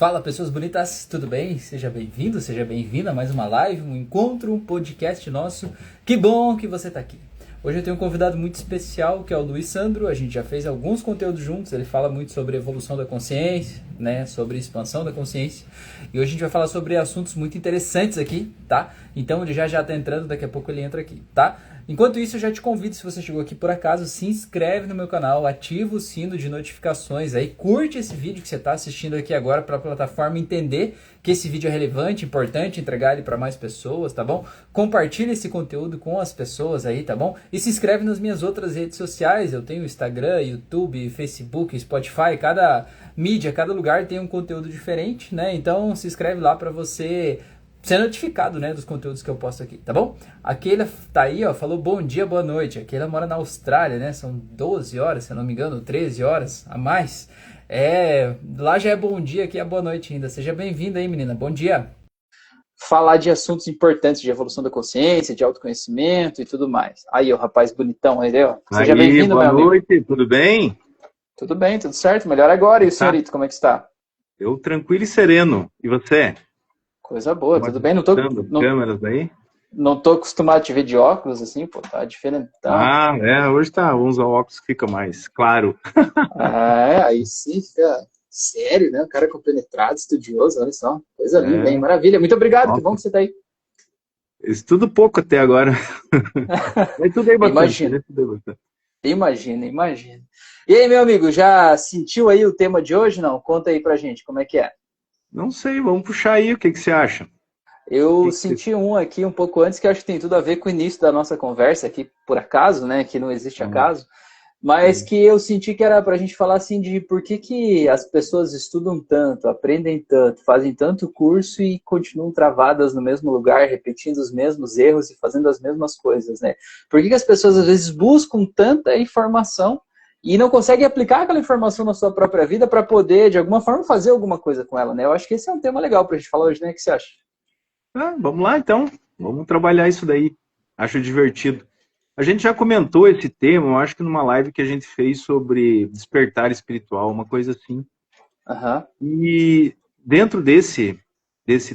Fala pessoas bonitas, tudo bem? Seja bem-vindo, seja bem-vinda a mais uma live, um encontro, um podcast nosso. Que bom que você está aqui. Hoje eu tenho um convidado muito especial que é o Luiz Sandro. A gente já fez alguns conteúdos juntos, ele fala muito sobre evolução da consciência, né? Sobre expansão da consciência. E hoje a gente vai falar sobre assuntos muito interessantes aqui, tá? Então ele já está entrando, daqui a pouco ele entra aqui, tá? Enquanto isso, eu já te convido, se você chegou aqui por acaso, se inscreve no meu canal, ativa o sino de notificações, aí curte esse vídeo que você está assistindo aqui agora para a plataforma entender que esse vídeo é relevante, importante, entregar ele para mais pessoas, tá bom? Compartilha esse conteúdo com as pessoas aí, tá bom? E se inscreve nas minhas outras redes sociais, eu tenho Instagram, YouTube, Facebook, Spotify, cada mídia, cada lugar tem um conteúdo diferente, né? Então se inscreve lá para você ser notificado, né, dos conteúdos que eu posto aqui, tá bom? A Keila tá aí, ó, falou bom dia, boa noite. A Keila mora na Austrália, né? São 12 horas, se eu não me engano, 13 horas a mais. Lá já é bom dia, aqui é boa noite ainda. Seja bem-vinda aí, menina. Bom dia. Falar de assuntos importantes de evolução da consciência, de autoconhecimento e tudo mais. Aí, o rapaz bonitão aí, ó. Seja bem-vindo, meu amigo. Boa noite, tudo bem? Tudo bem, tudo certo. Melhor agora. E o senhorito, como é que está? Eu tranquilo e sereno. E você? Coisa boa, tudo bem? Câmeras aí? Não tô acostumado a te ver de óculos, assim, pô, tá diferente. Tá. Hoje tá, uns óculos que fica mais claro. Aí sim fica sério, né? O cara compenetrado, estudioso, olha só. Coisa linda, hein? Maravilha. Muito obrigado, Nossa. Que bom que você tá aí. Estudo pouco até agora. Mas estudei bastante. Imagina. E aí, meu amigo, já sentiu aí o tema de hoje, não? Conta aí pra gente, como é que é? Não sei, vamos puxar aí, o que você acha? Eu senti um aqui um pouco antes que acho que tem tudo a ver com o início da nossa conversa aqui, por acaso, né? Que não existe acaso. Mas que eu senti que era pra gente falar assim de por que as pessoas estudam tanto, aprendem tanto, fazem tanto curso e continuam travadas no mesmo lugar, repetindo os mesmos erros e fazendo as mesmas coisas, né? Por que as pessoas às vezes buscam tanta informação e não conseguem aplicar aquela informação na sua própria vida para poder, de alguma forma, fazer alguma coisa com ela, né? Eu acho que esse é um tema legal pra gente falar hoje, né? O que você acha? Vamos lá, então. Vamos trabalhar isso daí. Acho divertido. A gente já comentou esse tema, eu acho que numa live que a gente fez sobre despertar espiritual, uma coisa assim. E dentro desse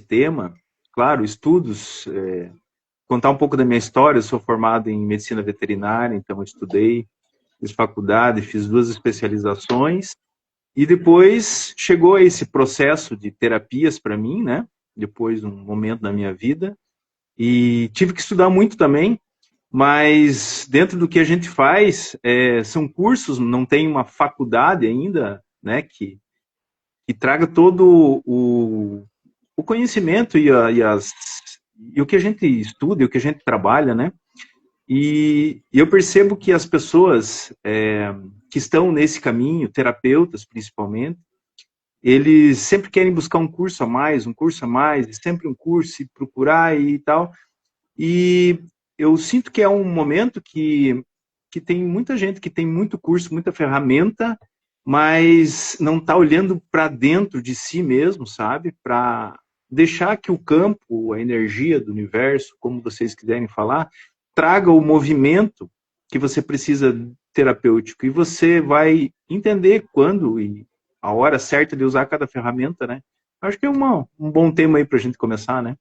tema, claro, estudos, contar um pouco da minha história. Eu sou formado em medicina veterinária, então eu estudei, fiz faculdade, fiz 2 especializações, e depois chegou esse processo de terapias para mim, né? Depois de um momento da minha vida, e tive que estudar muito também, mas dentro do que a gente faz, são cursos, não tem uma faculdade ainda, né, que traga todo o conhecimento e o que a gente estuda, e o que a gente trabalha, né? E eu percebo que as pessoas que estão nesse caminho, terapeutas principalmente, eles sempre querem buscar um curso a mais, sempre um curso e procurar e tal. E eu sinto que é um momento que tem muita gente que tem muito curso, muita ferramenta, mas não está olhando para dentro de si mesmo, sabe? Para deixar que o campo, a energia do universo, como vocês quiserem falar, traga o movimento que você precisa terapêutico. E você vai entender quando e a hora certa de usar cada ferramenta, né? Acho que é um bom tema aí para a gente começar, né?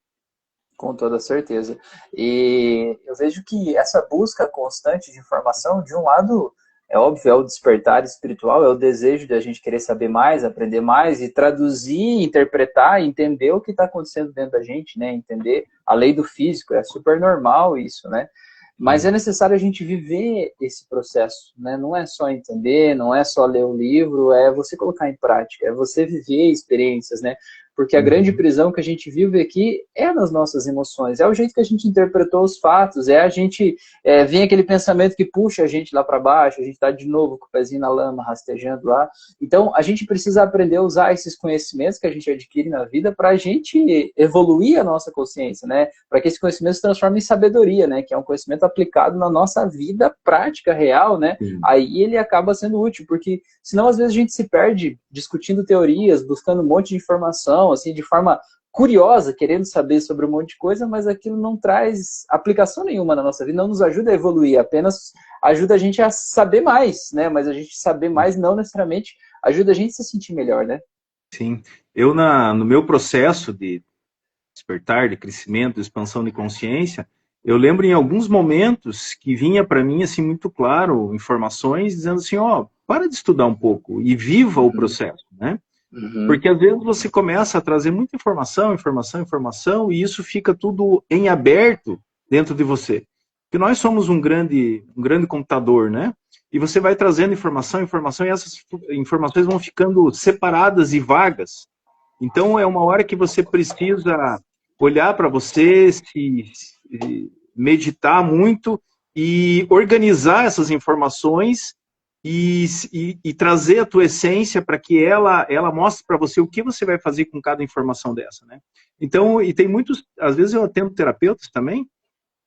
Com toda certeza. E eu vejo que essa busca constante de informação, de um lado, é óbvio, é o despertar espiritual, é o desejo de a gente querer saber mais, aprender mais e traduzir, interpretar, entender o que está acontecendo dentro da gente, né? Entender a lei do físico, é super normal isso, né? Mas é necessário a gente viver esse processo, né? Não é só entender, não é só ler o livro, é você colocar em prática, é você viver experiências, né? Porque a grande prisão que a gente vive aqui é nas nossas emoções, é o jeito que a gente interpretou os fatos, vem aquele pensamento que puxa a gente lá para baixo, a gente está de novo com o pezinho na lama, rastejando lá. Então, a gente precisa aprender a usar esses conhecimentos que a gente adquire na vida para a gente evoluir a nossa consciência, né? Para que esse conhecimento se transforme em sabedoria, né? Que é um conhecimento aplicado na nossa vida prática, real, né? Aí ele acaba sendo útil, porque senão às vezes a gente se perde discutindo teorias, buscando um monte de informação, assim, de forma curiosa, querendo saber sobre um monte de coisa, mas aquilo não traz aplicação nenhuma na nossa vida, não nos ajuda a evoluir, apenas ajuda a gente a saber mais, né? Mas a gente saber mais não necessariamente ajuda a gente a se sentir melhor, né? Sim. Eu, no meu processo de despertar, de crescimento, de expansão de consciência, eu lembro em alguns momentos que vinha para mim, assim, muito claro, informações dizendo assim, ó, para de estudar um pouco e viva o Uhum, processo, né? uhum, Porque às vezes você começa a trazer muita informação, e isso fica tudo em aberto dentro de você. Porque nós somos um grande computador, né? E você vai trazendo informação, e essas informações vão ficando separadas e vagas. Então é uma hora que você precisa olhar para você, meditar muito e organizar essas informações e trazer a tua essência para que ela mostre para você o que você vai fazer com cada informação dessa, né? Então, e tem muitos, às vezes eu atendo terapeutas também,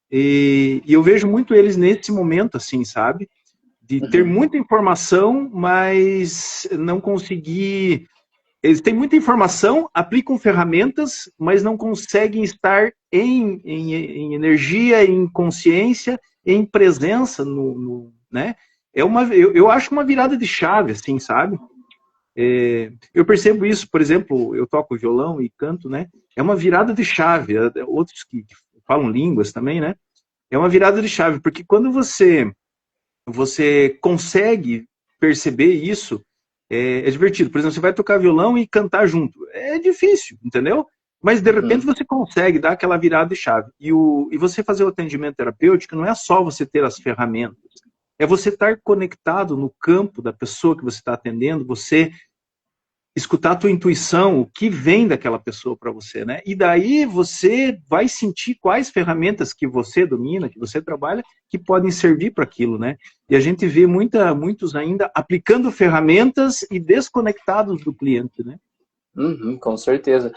e eu vejo muito eles nesse momento, assim, sabe? De ter uhum. muita informação, mas não conseguir. Eles têm muita informação, aplicam ferramentas, mas não conseguem estar em energia, em consciência, em presença né? Eu acho uma virada de chave, assim, sabe? Eu percebo isso, por exemplo, eu toco violão e canto, né? É uma virada de chave. Outros que falam línguas também, né? É uma virada de chave, porque quando você consegue perceber isso, é divertido. Por exemplo, você vai tocar violão e cantar junto. É difícil, entendeu? Mas de repente Uhum. você consegue dar aquela virada de chave. E você fazer o atendimento terapêutico não é só você ter as ferramentas, é você estar conectado no campo da pessoa que você está atendendo, você escutar a tua intuição, o que vem daquela pessoa para você, né? E daí você vai sentir quais ferramentas que você domina, que você trabalha, que podem servir para aquilo, né? E a gente vê muitos ainda aplicando ferramentas e desconectados do cliente, né? Uhum, com certeza.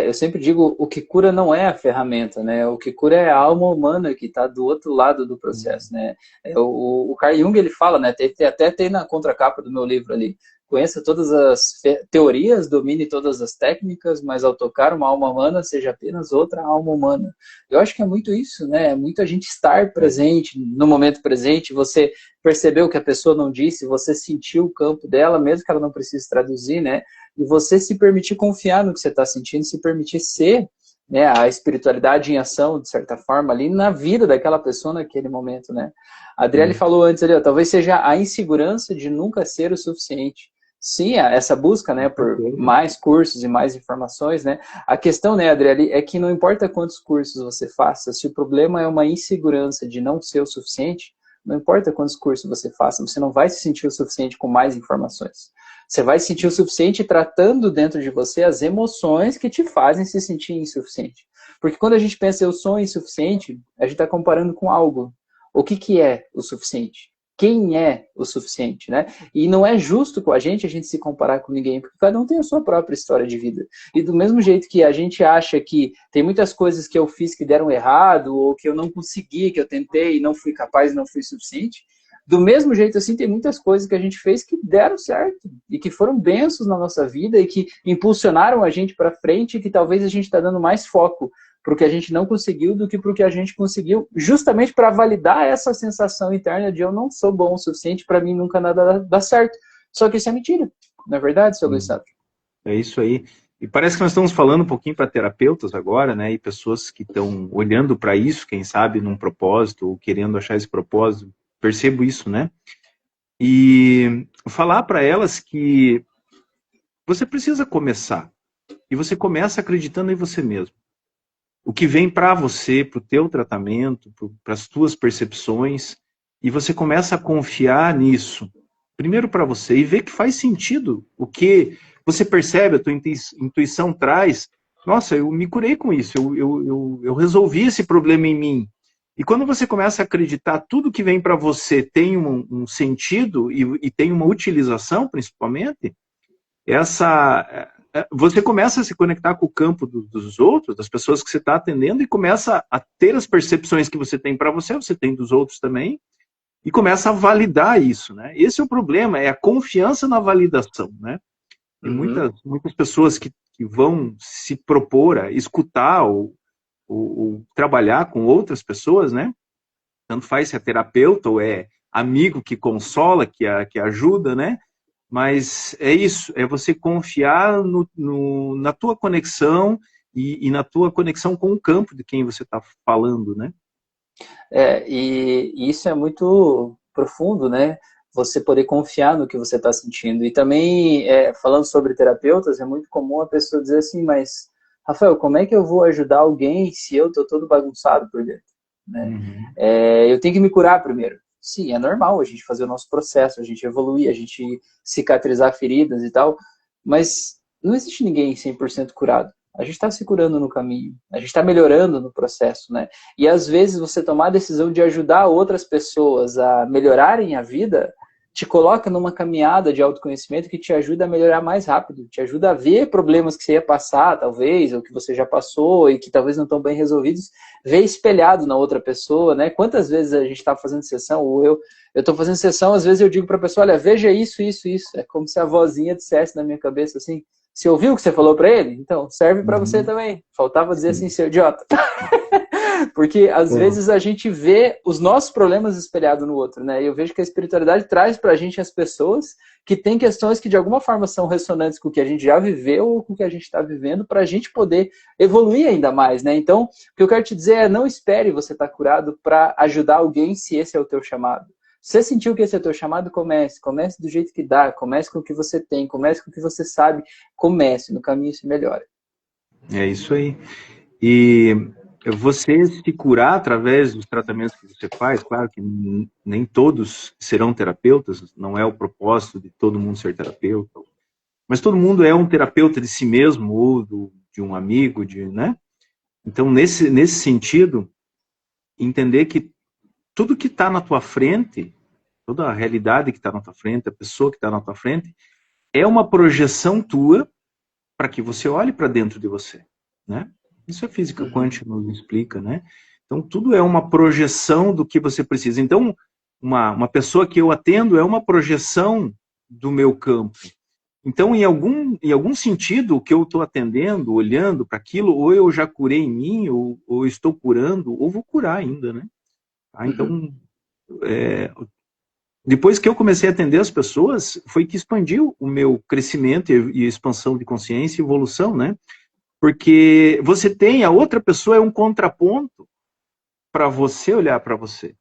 Eu sempre digo, o que cura não é a ferramenta, né? O que cura é a alma humana que está do outro lado do processo, né? O Carl Jung, ele fala, né? Até tem na contracapa do meu livro ali, conheça todas as teorias, domine todas as técnicas, mas ao tocar uma alma humana, seja apenas outra alma humana. Eu acho que é muito isso, né? É muito a gente estar É. presente, no momento presente, você percebeu o que a pessoa não disse, você sentiu o campo dela, mesmo que ela não precise traduzir, né? E você se permitir confiar no que você está sentindo, se permitir ser, né, a espiritualidade em ação, de certa forma, ali na vida daquela pessoa naquele momento, né? A Adriele Sim. falou antes ali, ó, talvez seja a insegurança de nunca ser o suficiente. Sim, essa busca, né, por mais cursos e mais informações, né? A questão, né, Adriele, é que não importa quantos cursos você faça, se o problema é uma insegurança de não ser o suficiente, não importa quantos cursos você faça, você não vai se sentir o suficiente com mais informações. Você vai se sentir o suficiente tratando dentro de você as emoções que te fazem se sentir insuficiente. Porque quando a gente pensa eu sou insuficiente, a gente está comparando com algo. O que é o suficiente? Quem é o suficiente, né? E não é justo com a gente se comparar com ninguém, porque cada um tem a sua própria história de vida. E do mesmo jeito que a gente acha que tem muitas coisas que eu fiz que deram errado, ou que eu não consegui, que eu tentei e não fui capaz, não fui suficiente, do mesmo jeito, assim, tem muitas coisas que a gente fez que deram certo e que foram bênçãos na nossa vida e que impulsionaram a gente para frente e que talvez a gente está dando mais foco para o que a gente não conseguiu do que para o que a gente conseguiu, justamente para validar essa sensação interna de eu não sou bom o suficiente, para mim nunca nada dá certo. Só que isso é mentira, não é verdade, seu Luiz Santos? É isso aí. E parece que nós estamos falando um pouquinho para terapeutas agora, né? E pessoas que estão olhando para isso, quem sabe, num propósito, ou querendo achar esse propósito. Percebo isso, né? E falar para elas que você precisa começar. E você começa acreditando em você mesmo. O que vem para você, para o teu tratamento, para as tuas percepções, e você começa a confiar nisso. Primeiro para você, e ver que faz sentido. O que você percebe, a tua intuição traz. Nossa, eu me curei com isso, eu resolvi esse problema em mim. E quando você começa a acreditar, tudo que vem para você tem um sentido e tem uma utilização, principalmente, você começa a se conectar com o campo dos outros, das pessoas que você está atendendo, e começa a ter as percepções que você tem para você, você tem dos outros também, e começa a validar isso, né? Esse é o problema, é a confiança na validação, né? Tem Uhum. muitas pessoas que vão se propor a escutar ou trabalhar com outras pessoas, né? Tanto faz se é terapeuta ou é amigo que consola, que ajuda, né? Mas é isso, é você confiar na tua conexão e na tua conexão com o campo de quem você está falando, né? E isso é muito profundo, né? Você poder confiar no que você está sentindo. E também, falando sobre terapeutas, é muito comum a pessoa dizer assim, mas, Rafael, como é que eu vou ajudar alguém se eu estou todo bagunçado por dentro? Né? Uhum. Eu tenho que me curar primeiro. Sim, é normal a gente fazer o nosso processo, a gente evoluir, a gente cicatrizar feridas e tal, mas não existe ninguém 100% curado. A gente está se curando no caminho, a gente está melhorando no processo, né? E às vezes você tomar a decisão de ajudar outras pessoas a melhorarem a vida te coloca numa caminhada de autoconhecimento que te ajuda a melhorar mais rápido, te ajuda a ver problemas que você ia passar, talvez, ou que você já passou e que talvez não estão bem resolvidos, ver espelhado na outra pessoa, né? Quantas vezes a gente está fazendo sessão, ou eu estou fazendo sessão, às vezes eu digo para a pessoa, olha, veja isso, isso, isso. É como se a vozinha dissesse na minha cabeça assim, você ouviu o que você falou para ele? Então, serve para você Uhum. também. Faltava dizer assim, Sim. seu idiota. Porque às É. vezes a gente vê os nossos problemas espelhados no outro, né? E eu vejo que a espiritualidade traz pra gente as pessoas que têm questões que de alguma forma são ressonantes com o que a gente já viveu ou com o que a gente está vivendo, para a gente poder evoluir ainda mais, né? Então, o que eu quero te dizer é não espere você estar curado para ajudar alguém se esse é o teu chamado. Se você sentiu que esse é o teu chamado, comece. Comece do jeito que dá, comece com o que você tem, comece com o que você sabe, comece, no caminho se melhora. É isso aí. E você se curar através dos tratamentos que você faz, claro que nem todos serão terapeutas, não é o propósito de todo mundo ser terapeuta, mas todo mundo é um terapeuta de si mesmo ou de um amigo, né? Então, nesse sentido, entender que tudo que está na tua frente, toda a realidade que está na tua frente, a pessoa que está na tua frente, é uma projeção tua para que você olhe para dentro de você, né? Isso a física quântica nos explica, né? Então, tudo é uma projeção do que você precisa. Então, uma pessoa que eu atendo é uma projeção do meu campo. Então, em algum sentido, o que eu estou atendendo, olhando para aquilo, ou eu já curei em mim, ou estou curando, ou vou curar ainda, né? Tá? Então, depois que eu comecei a atender as pessoas, foi que expandiu o meu crescimento e expansão de consciência e evolução, né? Porque você tem, a outra pessoa é um contraponto para você olhar para você.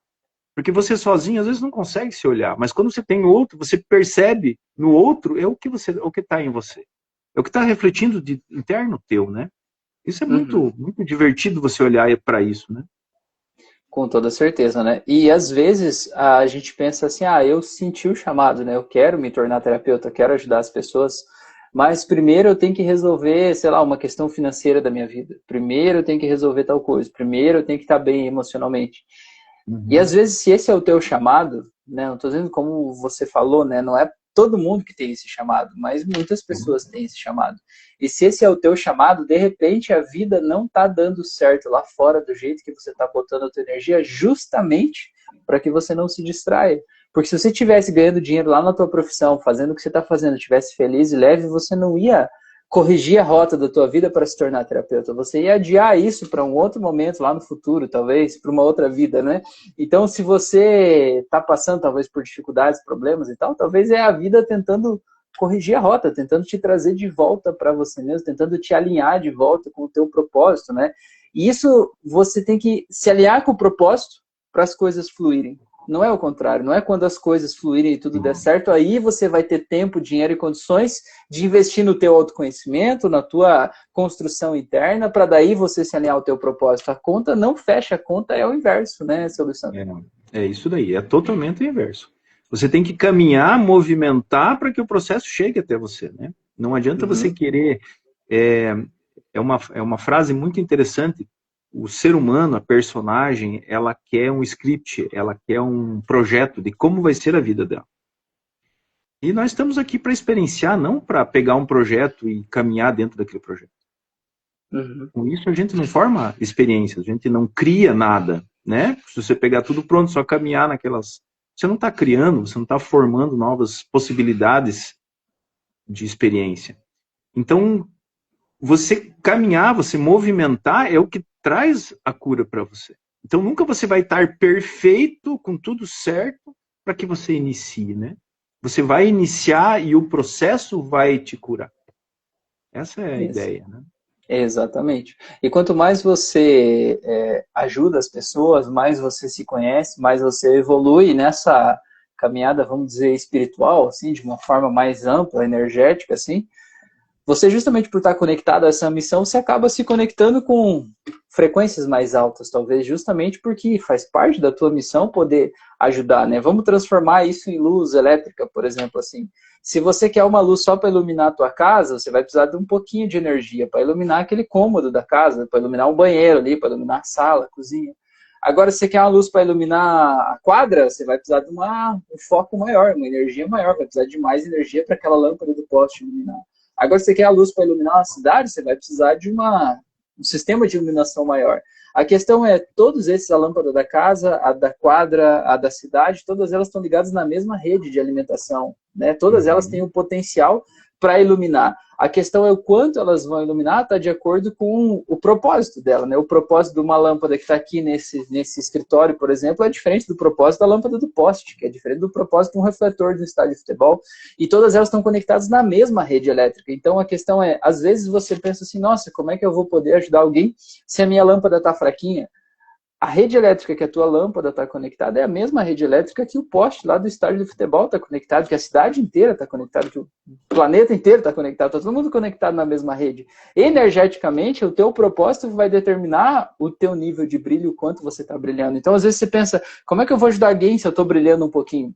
Porque você sozinho, às vezes, não consegue se olhar. Mas quando você tem outro, você percebe no outro, é o que está em você. É o que está refletindo de interno teu, né? Isso é Uhum. muito, muito divertido você olhar para isso, né? Com toda certeza, né? E às vezes a gente pensa assim, eu senti o chamado, né? Eu quero me tornar terapeuta, quero ajudar as pessoas, mas primeiro eu tenho que resolver, sei lá, uma questão financeira da minha vida. Primeiro eu tenho que resolver tal coisa. Primeiro eu tenho que estar bem emocionalmente. E às Uhum. vezes, se esse é o teu chamado, né? Não estou dizendo como você falou, né? Não é todo mundo que tem esse chamado, mas muitas pessoas têm esse chamado. E se esse é o teu chamado, de repente a vida não está dando certo lá fora do jeito que você está botando a tua energia, justamente para que você não se distraia. Porque se você estivesse ganhando dinheiro lá na tua profissão, fazendo o que você está fazendo, estivesse feliz e leve, você não ia corrigir a rota da tua vida para se tornar terapeuta. Você ia adiar isso para um outro momento lá no futuro, talvez, para uma outra vida, né? Então, se você está passando, talvez, por dificuldades, problemas e tal, talvez é a vida tentando corrigir a rota, tentando te trazer de volta para você mesmo, tentando te alinhar de volta com o teu propósito, né? E isso, você tem que se alinhar com o propósito para as coisas fluírem. Não é o contrário, não é quando as coisas fluírem e tudo der certo, aí você vai ter tempo, dinheiro e condições de investir no teu autoconhecimento, na tua construção interna, para daí você se alinhar ao teu propósito. A conta não fecha, a conta é o inverso, né, seu Luciano? É isso daí, é totalmente o inverso. Você tem que caminhar, movimentar para que o processo chegue até você, né? Não adianta você Uhum. querer. É, é uma frase muito interessante. O ser humano, a personagem, ela quer um script, ela quer um projeto de como vai ser a vida dela. E nós estamos aqui para experienciar, não para pegar um projeto e caminhar dentro daquele projeto. Uhum. Com isso, a gente não forma experiências, a gente não cria nada, né? Se você pegar tudo pronto, só caminhar naquelas. Você não está criando, você não está formando novas possibilidades de experiência. Então, você caminhar, você movimentar é o que traz a cura para você. Então, nunca você vai estar perfeito, com tudo certo, para que você inicie, né? Você vai iniciar e o processo vai te curar. Essa é a Isso. ideia, né? Exatamente. E quanto mais você ajuda as pessoas, mais você se conhece, mais você evolui nessa caminhada, vamos dizer, espiritual, assim, de uma forma mais ampla, energética, assim, você justamente por estar conectado a essa missão, você acaba se conectando com frequências mais altas, talvez justamente porque faz parte da tua missão poder ajudar, né? Vamos transformar isso em luz elétrica, por exemplo, assim. Se você quer uma luz só para iluminar a tua casa, você vai precisar de um pouquinho de energia para iluminar aquele cômodo da casa, para iluminar um banheiro ali, para iluminar a sala, a cozinha. Agora, se você quer uma luz para iluminar a quadra, você vai precisar de um foco maior, uma energia maior, vai precisar de mais energia para aquela lâmpada do poste iluminar. Agora, se você quer a luz para iluminar uma cidade, você vai precisar de um sistema de iluminação maior. A questão é, todos esses, a lâmpada da casa, a da quadra, a da cidade, todas elas estão ligadas na mesma rede de alimentação, né? Todas elas têm o potencial para iluminar. A questão é o quanto elas vão iluminar, está de acordo com o propósito dela, né? O propósito de uma lâmpada que está aqui nesse escritório, por exemplo, é diferente do propósito da lâmpada do poste, que é diferente do propósito de um refletor do estádio de futebol, e todas elas estão conectadas na mesma rede elétrica. Então a questão é, às vezes você pensa assim, nossa, como é que eu vou poder ajudar alguém se a minha lâmpada está fraquinha? A rede elétrica que a tua lâmpada está conectada é a mesma rede elétrica que o poste lá do estádio de futebol está conectado, que a cidade inteira está conectada, que o planeta inteiro está conectado, está todo mundo conectado na mesma rede. Energeticamente, o teu propósito vai determinar o teu nível de brilho, o quanto você está brilhando. Então, às vezes você pensa, como é que eu vou ajudar alguém se eu estou brilhando um pouquinho?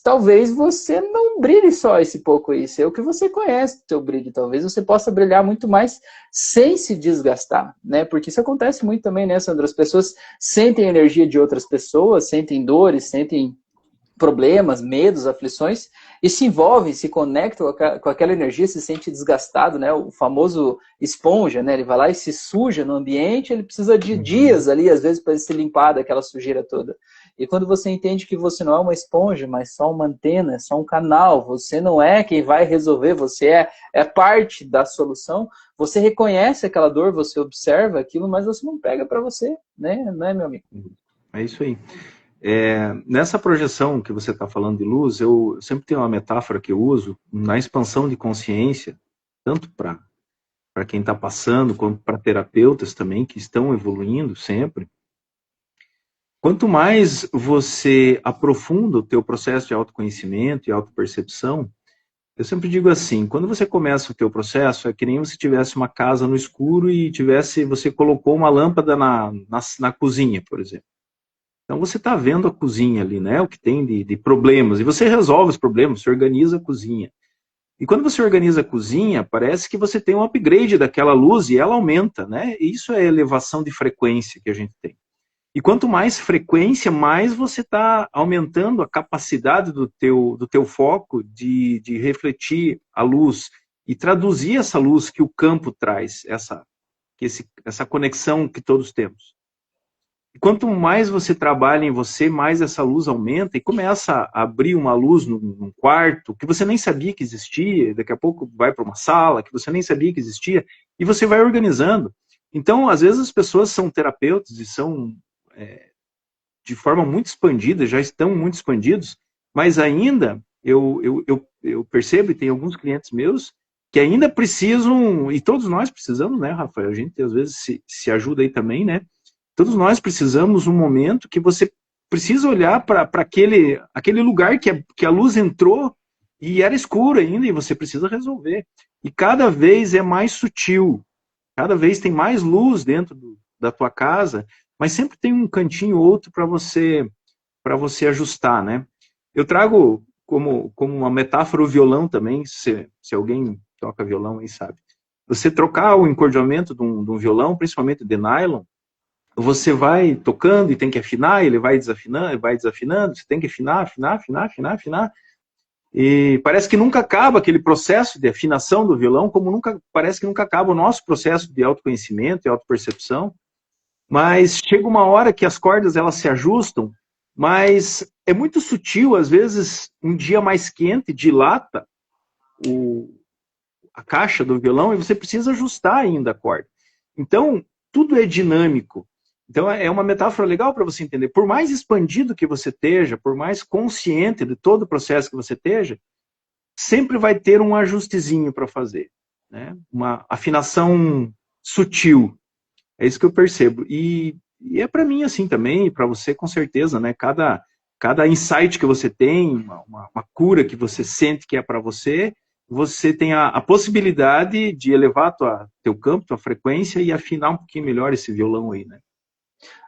Talvez você não brilhe só esse pouco aí, isso é o que você conhece do teu brilho, talvez você possa brilhar muito mais sem se desgastar, né? Porque isso acontece muito também, né, Sandra? As pessoas sentem a energia de outras pessoas, sentem dores, sentem problemas, medos, aflições, e se envolvem, se conectam com aquela energia, se sente desgastado, né? O famoso esponja, né? Ele vai lá e se suja no ambiente, ele precisa de dias ali, às vezes, para se limpar daquela sujeira toda. E quando você entende que você não é uma esponja, mas só uma antena, só um canal, você não é quem vai resolver, você é parte da solução, você reconhece aquela dor, você observa aquilo, mas você não pega para você, né? Não é, meu amigo? É isso aí. Nessa projeção que você está falando de luz, eu sempre tenho uma metáfora que eu uso na expansão de consciência, tanto para quem está passando, quanto para terapeutas também, que estão evoluindo sempre. Quanto mais você aprofunda o teu processo de autoconhecimento e autopercepção, eu sempre digo assim, quando você começa o teu processo, é que nem se tivesse uma casa no escuro e você colocou uma lâmpada na cozinha, por exemplo. Então você está vendo a cozinha ali, né? O que tem de problemas. E você resolve os problemas, você organiza a cozinha. E quando você organiza a cozinha, parece que você tem um upgrade daquela luz e ela aumenta, né? E isso é a elevação de frequência que a gente tem. E quanto mais frequência, mais você está aumentando a capacidade do teu foco de refletir a luz e traduzir essa luz que o campo traz, essa conexão que todos temos. E quanto mais você trabalha em você, mais essa luz aumenta e começa a abrir uma luz num quarto que você nem sabia que existia, daqui a pouco vai para uma sala que você nem sabia que existia, e você vai organizando. Então, às vezes as pessoas são terapeutas e são de forma muito expandida, já estão muito expandidos, mas ainda eu percebo, e tem alguns clientes meus, que ainda precisam, e todos nós precisamos, né, Rafael? A gente às vezes se ajuda aí também, né? Todos nós precisamos um momento que você precisa olhar para aquele lugar que a luz entrou e era escuro ainda, e você precisa resolver. E cada vez é mais sutil, cada vez tem mais luz dentro da tua casa, mas sempre tem um cantinho ou outro para você ajustar, né? Eu trago como uma metáfora o violão também, se alguém toca violão aí sabe. Você trocar o encordoamento de um violão, principalmente de nylon, você vai tocando e tem que afinar, ele vai desafinando, você tem que afinar. E parece que nunca acaba aquele processo de afinação do violão, parece que nunca acaba o nosso processo de autoconhecimento e autopercepção. Mas chega uma hora que as cordas elas se ajustam, mas é muito sutil, às vezes um dia mais quente dilata a caixa do violão e você precisa ajustar ainda a corda. Então, tudo é dinâmico. Então é uma metáfora legal para você entender. Por mais expandido que você esteja, por mais consciente de todo o processo que você esteja, sempre vai ter um ajustezinho para fazer, né? Uma afinação sutil. É isso que eu percebo. E é para mim assim também, e para você com certeza, né? Cada insight que você tem, uma cura que você sente que é para você, você tem a possibilidade de elevar teu campo, tua frequência e afinar um pouquinho melhor esse violão aí, né?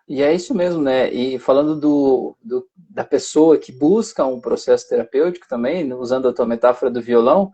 E é isso mesmo, né? E falando da pessoa que busca um processo terapêutico também, usando a tua metáfora do violão,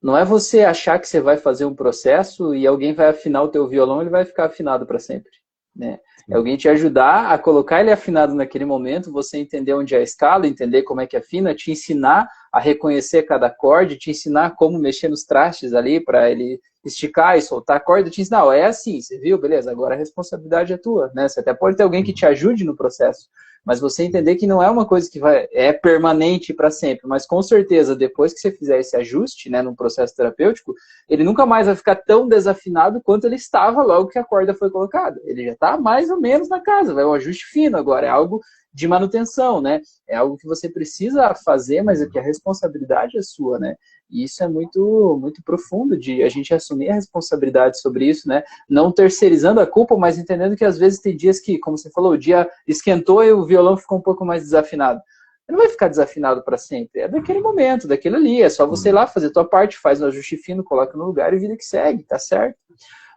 não é você achar que você vai fazer um processo e alguém vai afinar o teu violão e ele vai ficar afinado para sempre, né? É alguém te ajudar a colocar ele afinado naquele momento, você entender onde é a escala, entender como é que afina, te ensinar a reconhecer cada acorde, te ensinar como mexer nos trastes ali para ele esticar e soltar a corda, te ensinar, é assim, você viu? Beleza, agora a responsabilidade é tua, né? Você até pode ter alguém que te ajude no processo, mas você entender que não é uma coisa que é permanente para sempre, mas com certeza, depois que você fizer esse ajuste, né, num processo terapêutico, ele nunca mais vai ficar tão desafinado quanto ele estava logo que a corda foi colocada. Ele já está mais ou menos na casa, vai um ajuste fino agora, é algo de manutenção, né? É algo que você precisa fazer, mas é que a responsabilidade é sua, né? E isso é muito, muito profundo de a gente assumir a responsabilidade sobre isso, né? Não terceirizando a culpa, mas entendendo que às vezes tem dias que, como você falou, o dia esquentou e o violão ficou um pouco mais desafinado. Ele não vai ficar desafinado para sempre, é daquele momento, daquele ali, é só você ir lá fazer a tua parte, faz um ajuste fino, coloca no lugar e vida que segue, tá certo?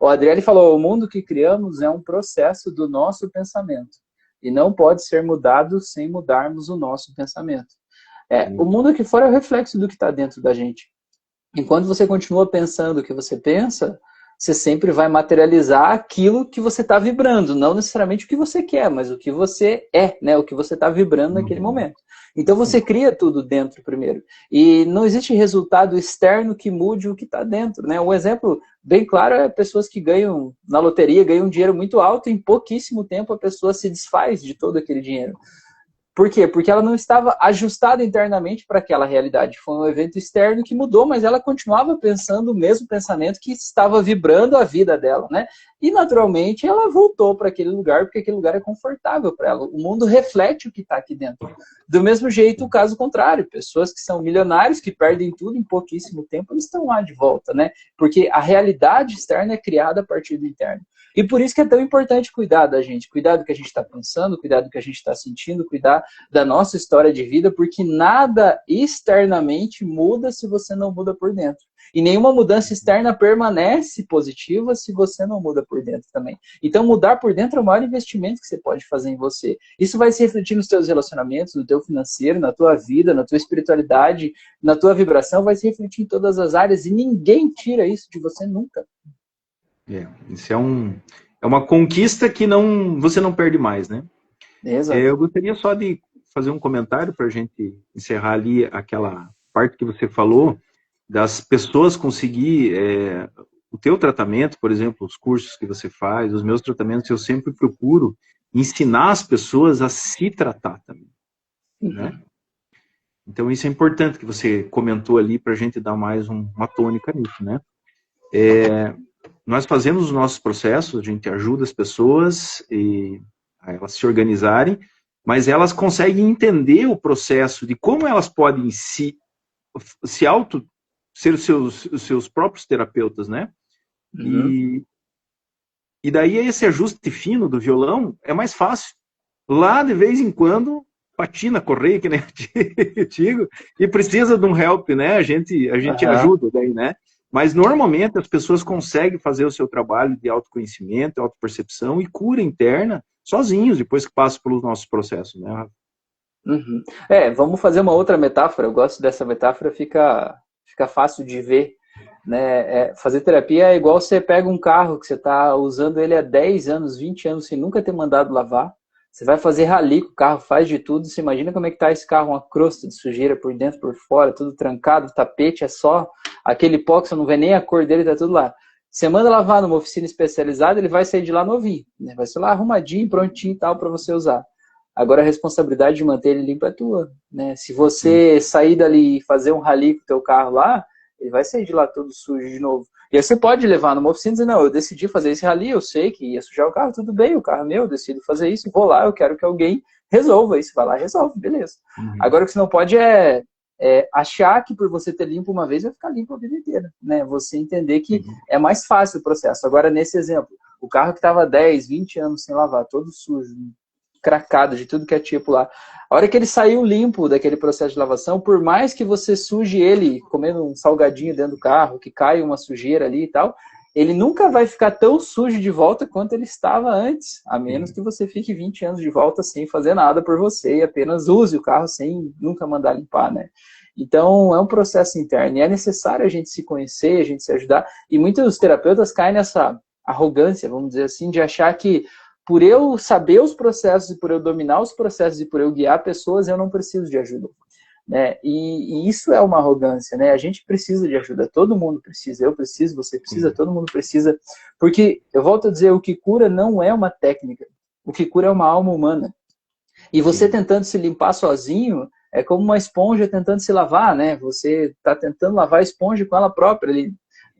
O Adriele falou, o mundo que criamos é um processo do nosso pensamento e não pode ser mudado sem mudarmos o nosso pensamento. O mundo aqui fora é o reflexo do que está dentro da gente. Enquanto você continua pensando o que você pensa, você sempre vai materializar aquilo que você está vibrando, não necessariamente o que você quer, mas o que você é, né? O que você está vibrando naquele momento. Então você cria tudo dentro primeiro. E não existe resultado externo que mude o que está dentro, né? Um exemplo bem claro é pessoas que ganham na loteria, ganham um dinheiro muito alto, e em pouquíssimo tempo a pessoa se desfaz de todo aquele dinheiro. Por quê? Porque ela não estava ajustada internamente para aquela realidade. Foi um evento externo que mudou, mas ela continuava pensando o mesmo pensamento que estava vibrando a vida dela, né? E, naturalmente, ela voltou para aquele lugar, porque aquele lugar é confortável para ela. O mundo reflete o que está aqui dentro. Do mesmo jeito, o caso contrário. Pessoas que são milionários, que perdem tudo em pouquíssimo tempo, eles estão lá de volta, né? Porque a realidade externa é criada a partir do interno. E por isso que é tão importante cuidar da gente, cuidar do que a gente está pensando, cuidar do que a gente está sentindo, cuidar da nossa história de vida, porque nada externamente muda se você não muda por dentro. E nenhuma mudança externa permanece positiva se você não muda por dentro também. Então, mudar por dentro é o maior investimento que você pode fazer em você. Isso vai se refletir nos teus relacionamentos, no teu financeiro, na tua vida, na tua espiritualidade, na tua vibração, vai se refletir em todas as áreas e ninguém tira isso de você nunca. Isso é uma conquista que você não perde mais, né? Exato. Eu gostaria só de fazer um comentário para a gente encerrar ali aquela parte que você falou das pessoas conseguir o teu tratamento, por exemplo, os cursos que você faz, os meus tratamentos, eu sempre procuro ensinar as pessoas a se tratar também, né? Então isso é importante que você comentou ali para a gente dar mais uma tônica nisso, né? Nós fazemos os nossos processos, a gente ajuda as pessoas a elas se organizarem, mas elas conseguem entender o processo de como elas podem ser os seus próprios terapeutas, né? E daí esse ajuste fino do violão é mais fácil. Lá, de vez em quando, patina a correia, que nem eu digo, e precisa de um help, né? A gente ajuda daí, né? Mas, normalmente, as pessoas conseguem fazer o seu trabalho de autoconhecimento, autopercepção e cura interna sozinhos, depois que passam pelos nossos processos, né? Vamos fazer uma outra metáfora. Eu gosto dessa metáfora, fica fácil de ver, né? Fazer terapia é igual você pega um carro que você está usando ele há 10 anos, 20 anos, sem nunca ter mandado lavar. Você vai fazer rali com o carro, faz de tudo. Você imagina como é que tá esse carro, uma crosta de sujeira por dentro, por fora, tudo trancado, o tapete é só aquele pó que você não vê nem a cor dele, tá tudo lá. Você manda lavar numa oficina especializada, ele vai sair de lá novinho, né? Vai ser lá arrumadinho, prontinho e tal para você usar. Agora a responsabilidade de manter ele limpo é tua, né? Se você sair dali e fazer um rali com o teu carro lá, ele vai sair de lá todo sujo de novo. E aí você pode levar numa oficina e dizer, não, eu decidi fazer esse rally, eu sei que ia sujar o carro, tudo bem, o carro é meu, eu decido fazer isso, vou lá, eu quero que alguém resolva isso, vai lá e resolve, beleza. Agora o que você não pode é achar que por você ter limpo uma vez vai ficar limpo a vida inteira, né? Você entender que é mais fácil o processo. Agora, nesse exemplo, o carro que estava 10, 20 anos sem lavar, todo sujo, cracado de tudo que é tipo lá, a hora que ele saiu limpo daquele processo de lavação, por mais que você suje ele comendo um salgadinho dentro do carro, que cai uma sujeira ali e tal, ele nunca vai ficar tão sujo de volta quanto ele estava antes, a menos que você fique 20 anos de volta sem fazer nada por você e apenas use o carro sem nunca mandar limpar, né? Então, é um processo interno e é necessário a gente se conhecer, a gente se ajudar. E muitos terapeutas caem nessa arrogância, vamos dizer assim, de achar que por eu saber os processos e por eu dominar os processos e por eu guiar pessoas, eu não preciso de ajuda. Né? E isso é uma arrogância, né? A gente precisa de ajuda, todo mundo precisa, eu preciso, você precisa, todo mundo precisa, porque, eu volto a dizer, o que cura não é uma técnica, o que cura é uma alma humana. E você tentando se limpar sozinho, é como uma esponja tentando se lavar, né? Você está tentando lavar a esponja com ela própria, ele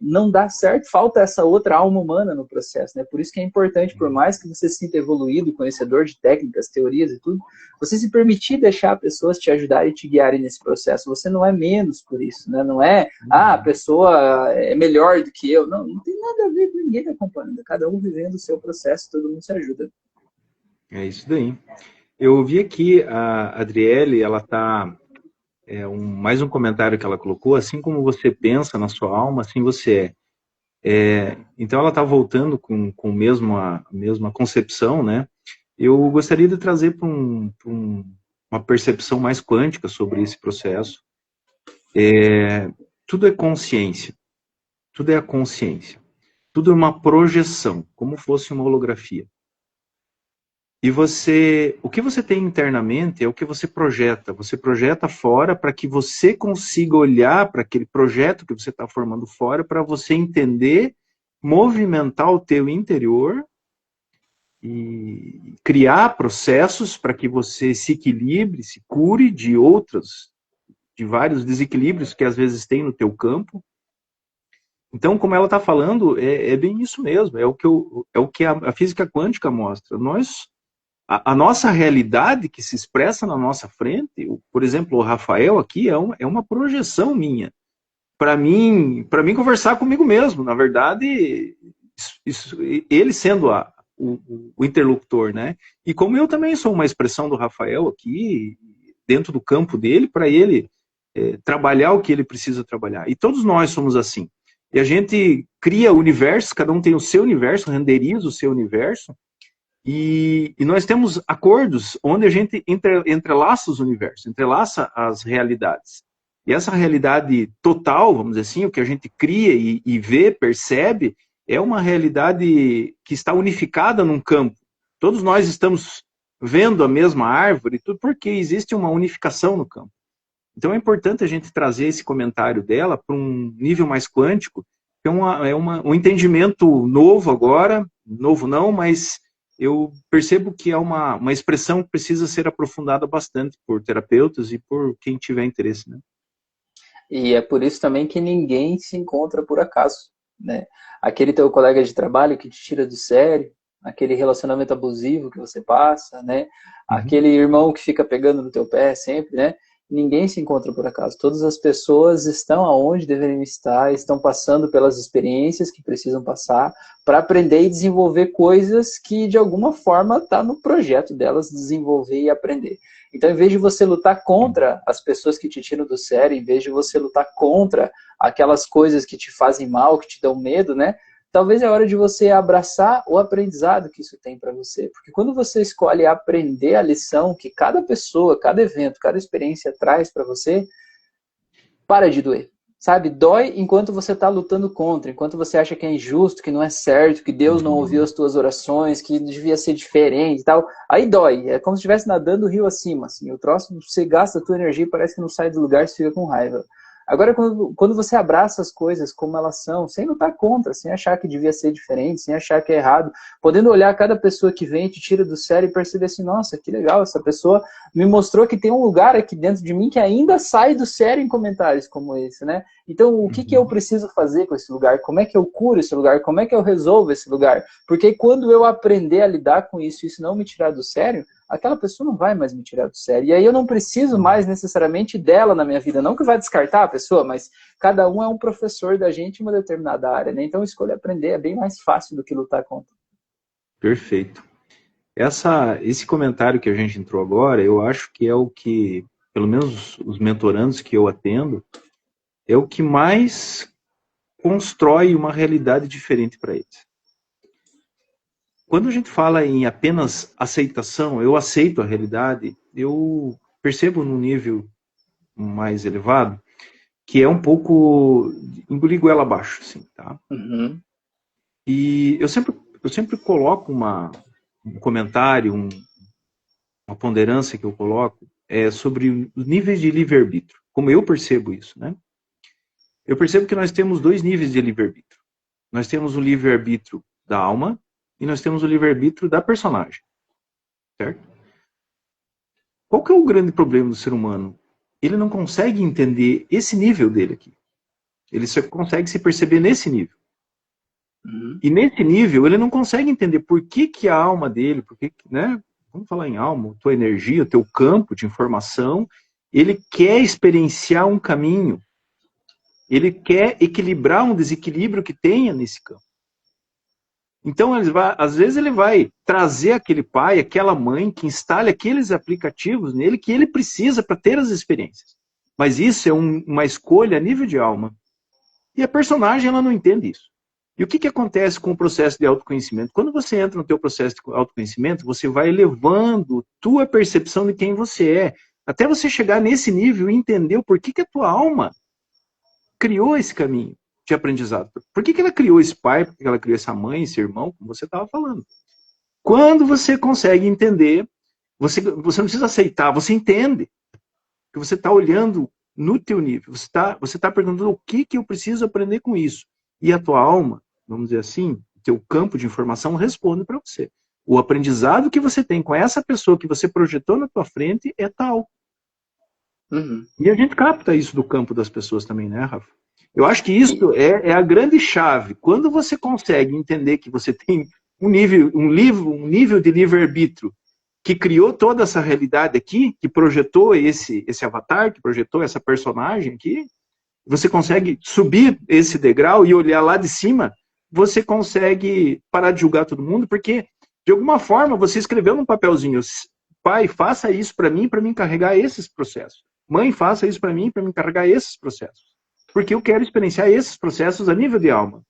não dá certo, falta essa outra alma humana no processo, né? Por isso que é importante, por mais que você se sinta evoluído, conhecedor de técnicas, teorias e tudo, você se permitir deixar pessoas te ajudarem e te guiarem nesse processo. Você não é menos por isso, né? Não é, a pessoa é melhor do que eu. Não, não tem nada a ver com ninguém me acompanhando. Cada um vivendo o seu processo, todo mundo se ajuda. É isso daí. Eu vi aqui a Adriele, ela está... mais um comentário que ela colocou, assim como você pensa na sua alma, assim você é. Então ela está voltando com a mesma concepção, né? Eu gostaria de trazer para uma percepção mais quântica sobre esse processo. Tudo é consciência, tudo é a consciência, tudo é uma projeção, como fosse uma holografia. E o que você tem internamente é o que você projeta fora para que você consiga olhar para aquele projeto que você está formando fora, para você entender, movimentar o teu interior e criar processos para que você se equilibre, se cure de vários desequilíbrios que às vezes tem no teu campo. Então, como ela está falando, é bem isso mesmo, é o que a física quântica mostra. A nossa realidade que se expressa na nossa frente, por exemplo, o Rafael aqui é uma projeção minha. Para mim conversar comigo mesmo, na verdade, ele sendo o interlocutor, né? E como eu também sou uma expressão do Rafael aqui, dentro do campo dele, para ele trabalhar o que ele precisa trabalhar. E todos nós somos assim. E a gente cria universos, cada um tem o seu universo, renderiza o seu universo, e nós temos acordos onde a gente entrelaça os universos, entrelaça as realidades. E essa realidade total, vamos dizer assim, o que a gente cria e vê, percebe, é uma realidade que está unificada num campo. Todos nós estamos vendo a mesma árvore, tudo porque existe uma unificação no campo. Então é importante a gente trazer esse comentário dela para um nível mais quântico, que um entendimento novo agora, novo não, mas eu percebo que é uma expressão que precisa ser aprofundada bastante por terapeutas e por quem tiver interesse, né? E é por isso também que ninguém se encontra por acaso, né? Aquele teu colega de trabalho que te tira do sério, aquele relacionamento abusivo que você passa, né? Aquele irmão que fica pegando no teu pé sempre, né? Ninguém se encontra por acaso. Todas as pessoas estão aonde deveriam estar, estão passando pelas experiências que precisam passar para aprender e desenvolver coisas que, de alguma forma, está no projeto delas desenvolver e aprender. Então, em vez de você lutar contra as pessoas que te tiram do sério, em vez de você lutar contra aquelas coisas que te fazem mal, que te dão medo, né? Talvez é hora de você abraçar o aprendizado que isso tem para você. Porque quando você escolhe aprender a lição que cada pessoa, cada evento, cada experiência traz para você, para de doer. Sabe? Dói enquanto você está lutando contra, enquanto você acha que é injusto, que não é certo, que Deus não ouviu as tuas orações, que devia ser diferente e tal. Aí dói. É como se estivesse nadando o rio acima. Assim. O troço, você gasta a tua energia e parece que não sai do lugar, você fica com raiva. Agora, quando você abraça as coisas como elas são, sem lutar contra, sem achar que devia ser diferente, sem achar que é errado, podendo olhar cada pessoa que vem e te tira do sério e perceber assim, nossa, que legal, essa pessoa me mostrou que tem um lugar aqui dentro de mim que ainda sai do sério em comentários como esse, né? Então, o que eu preciso fazer com esse lugar? Como é que eu curo esse lugar? Como é que eu resolvo esse lugar? Porque quando eu aprender a lidar com isso e isso não me tirar do sério, aquela pessoa não vai mais me tirar do sério. E aí eu não preciso mais necessariamente dela na minha vida. Não que vai descartar a pessoa, mas cada um é um professor da gente em uma determinada área, né? Então, escolher aprender é bem mais fácil do que lutar contra. Perfeito. Esse comentário que a gente entrou agora, eu acho que é o que, pelo menos os mentorandos que eu atendo, é o que mais constrói uma realidade diferente para eles. Quando a gente fala em apenas aceitação, eu aceito a realidade, eu percebo num nível mais elevado que é um pouco engolir goela abaixo, assim, tá? Uhum. E eu sempre coloco um comentário, uma ponderância que eu coloco sobre os níveis de livre-arbítrio. Como eu percebo isso, né? Eu percebo que nós temos dois níveis de livre-arbítrio. Nós temos o livre-arbítrio da alma e nós temos o livre-arbítrio da personagem. Certo? Qual que é o grande problema do ser humano? Ele não consegue entender esse nível dele aqui. Ele só consegue se perceber nesse nível. Uhum. E nesse nível, ele não consegue entender por que a alma dele, né? Vamos falar em alma, tua energia, o teu campo de informação, ele quer experienciar um caminho. Ele quer equilibrar um desequilíbrio que tenha nesse campo. Então, às vezes ele vai trazer aquele pai, aquela mãe que instale aqueles aplicativos nele que ele precisa para ter as experiências. Mas isso é uma escolha a nível de alma. E a personagem, ela não entende isso. E o que acontece com o processo de autoconhecimento? Quando você entra no teu processo de autoconhecimento, você vai elevando tua percepção de quem você é, até você chegar nesse nível e entender o porquê que a tua alma criou esse caminho de aprendizado. Por que ela criou esse pai, por que ela criou essa mãe, esse irmão, como você estava falando. Quando você consegue entender, você não precisa aceitar, você entende que você está olhando no teu nível, você tá perguntando o que eu preciso aprender com isso. E a tua alma, vamos dizer assim, o teu campo de informação responde para você. O aprendizado que você tem com essa pessoa que você projetou na tua frente é tal. Uhum. E a gente capta isso do campo das pessoas também, né, Rafa? Eu acho que isso é a grande chave. Quando você consegue entender que você tem um nível de livre-arbítrio que criou toda essa realidade aqui, que projetou esse avatar, que projetou essa personagem aqui, você consegue subir esse degrau e olhar lá de cima, você consegue parar de julgar todo mundo, porque, de alguma forma, você escreveu num papelzinho, pai, faça isso para mim carregar esses processos. Mãe, faça isso para mim carregar esses processos. Porque eu quero experienciar esses processos a nível de alma.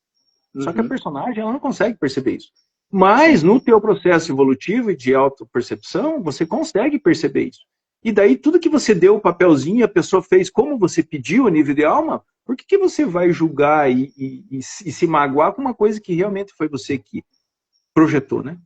Só que a personagem, ela não consegue perceber isso. Mas, no teu processo evolutivo e de autopercepção, você consegue perceber isso. E daí, tudo que você deu o papelzinho e a pessoa fez como você pediu a nível de alma, por que você vai julgar e se magoar com uma coisa que realmente foi você que projetou, né?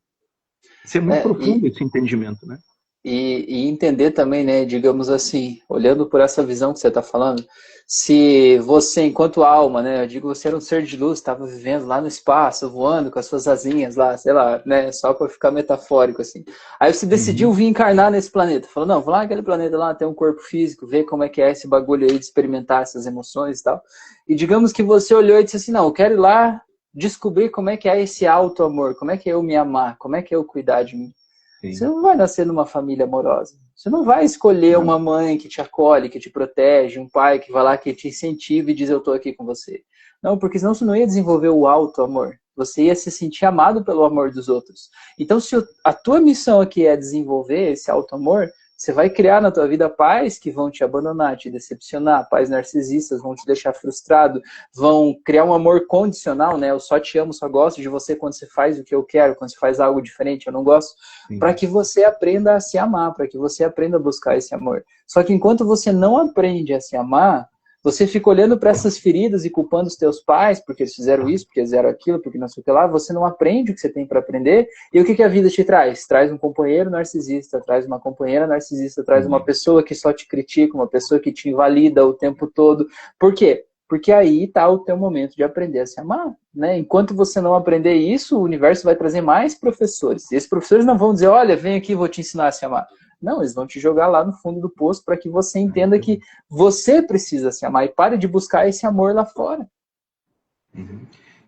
Isso é muito profundo, esse entendimento, né? E entender também, né, digamos assim, olhando por essa visão que você está falando, se você, enquanto alma, né, eu digo, você era um ser de luz, estava vivendo lá no espaço, voando com as suas asinhas lá, sei lá, né, só para ficar metafórico, assim. Aí você decidiu vir encarnar nesse planeta, falou, não, vou lá naquele planeta lá, tem um corpo físico, ver como é que é esse bagulho aí de experimentar essas emoções e tal. E digamos que você olhou e disse assim, não, eu quero ir lá descobrir como é que é esse auto-amor, como é que é eu me amar, como é que é eu cuidar de mim. Sim. Você não vai nascer numa família amorosa. Você não vai escolher uma mãe que te acolhe, que te protege, um pai que vai lá, que te incentiva e diz eu tô aqui com você. Não, porque senão você não ia desenvolver o auto-amor. Você ia se sentir amado pelo amor dos outros. Então, se a tua missão aqui é desenvolver esse auto-amor, você vai criar na tua vida pais que vão te abandonar, te decepcionar, pais narcisistas vão te deixar frustrado, vão criar um amor condicional, né? Eu só te amo, só gosto de você quando você faz o que eu quero, quando você faz algo diferente, eu não gosto. Para que você aprenda a se amar, para que você aprenda a buscar esse amor. Só que enquanto você não aprende a se amar, você fica olhando para essas feridas e culpando os teus pais porque eles fizeram isso, porque eles fizeram aquilo, porque não sei o que lá, você não aprende o que você tem para aprender. E o que a vida te traz? Traz um companheiro narcisista, traz uma companheira narcisista, traz uma pessoa que só te critica, uma pessoa que te invalida o tempo todo. Por quê? Porque aí está o teu momento de aprender a se amar, né? Enquanto você não aprender isso, o universo vai trazer mais professores. E esses professores não vão dizer, olha, vem aqui, vou te ensinar a se amar. Não, eles vão te jogar lá no fundo do poço para que você entenda que você precisa se amar e pare de buscar esse amor lá fora.